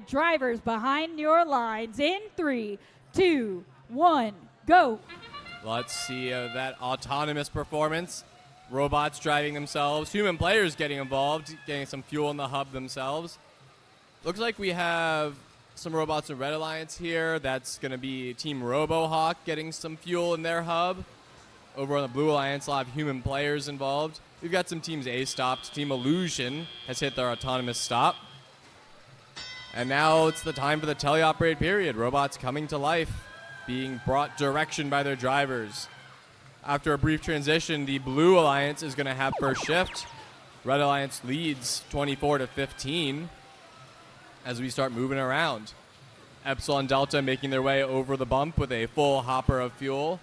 Drivers behind your lines in 3, 2, 1, go. Let's see that autonomous performance. Robots driving themselves, human players getting involved, getting some fuel in the hub themselves. Looks like we have some robots in Red Alliance here. That's going to be Team RoboHawk getting some fuel in their hub. Over on the Blue Alliance, a lot of human players involved. We've got some teams A-stopped. Team Illusion has hit their autonomous stop. And now it's the time for the teleoperated period. Robots coming to life, being brought direction by their drivers. After a brief transition, the Blue Alliance is going to have first shift. Red Alliance leads 24-15 as we start moving around. Epsilon Delta making their way over the bump with a full hopper of fuel.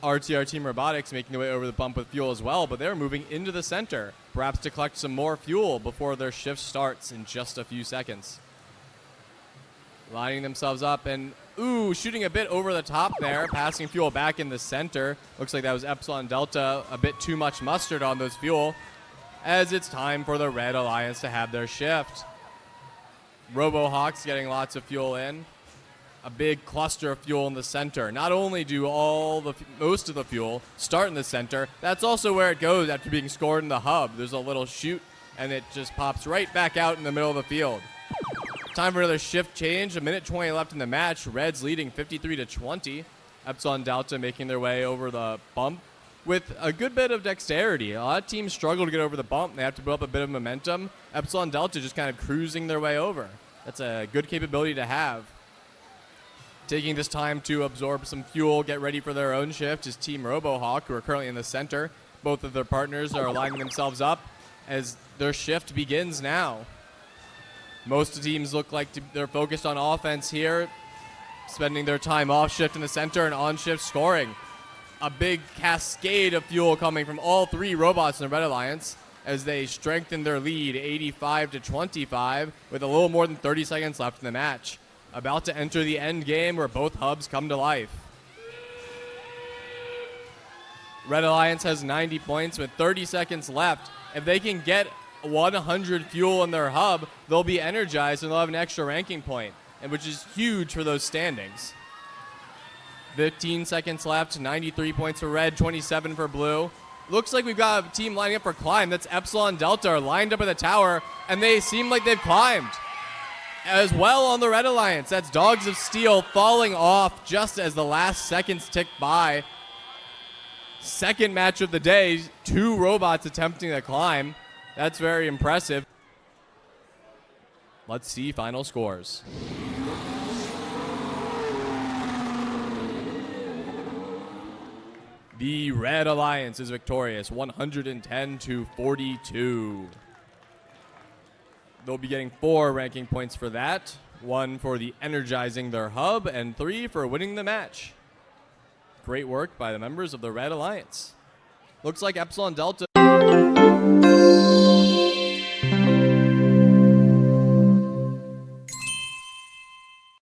RTR Team Robotics making their way over the bump with fuel as well, but they're moving into the center, perhaps to collect some more fuel before their shift starts in just a few seconds. Lining themselves up and, shooting a bit over the top there, passing fuel back in the center. Looks like that was Epsilon Delta, a bit too much mustard on those fuel, as it's time for the Red Alliance to have their shift. RoboHawks getting lots of fuel in. A big cluster of fuel in the center. Not only do most of the fuel start in the center, that's also where it goes after being scored in the hub. There's a little chute, and it just pops right back out in the middle of the field. Time for another shift change. 1:20 left in the match. Reds leading 53-20. Epsilon Delta making their way over the bump with a good bit of dexterity. A lot of teams struggle to get over the bump. They have to build up a bit of momentum. Epsilon Delta just kind of cruising their way over. That's a good capability to have. Taking this time to absorb some fuel, get ready for their own shift is Team RoboHawk, who are currently in the center. Both of their partners are lining themselves up as their shift begins now. Most teams look like they're focused on offense here, spending their time off shift in the center and on shift scoring. A big cascade of fuel coming from all three robots in the Red Alliance as they strengthen their lead 85-25 with a little more than 30 seconds left in the match. About to enter the end game where both hubs come to life. Red Alliance has 90 points with 30 seconds left. If they can get 100 fuel in their hub, they'll be energized and they'll have an extra ranking point, and which is huge for those standings. 15 seconds left, 93 points for Red, 27 for Blue. Looks like we've got a team lining up for climb. That's Epsilon Delta are lined up at the tower, and they seem like they've climbed. As well on the Red Alliance, that's Dogs of Steel falling off just as the last seconds tick by. Second match of the day, 2 robots attempting to climb. That's very impressive. Let's see final scores. The Red Alliance is victorious, 110-42. They'll be getting 4 ranking points for that. 1 for the energizing their hub, and 3 for winning the match. Great work by the members of the Red Alliance. Looks like Epsilon Delta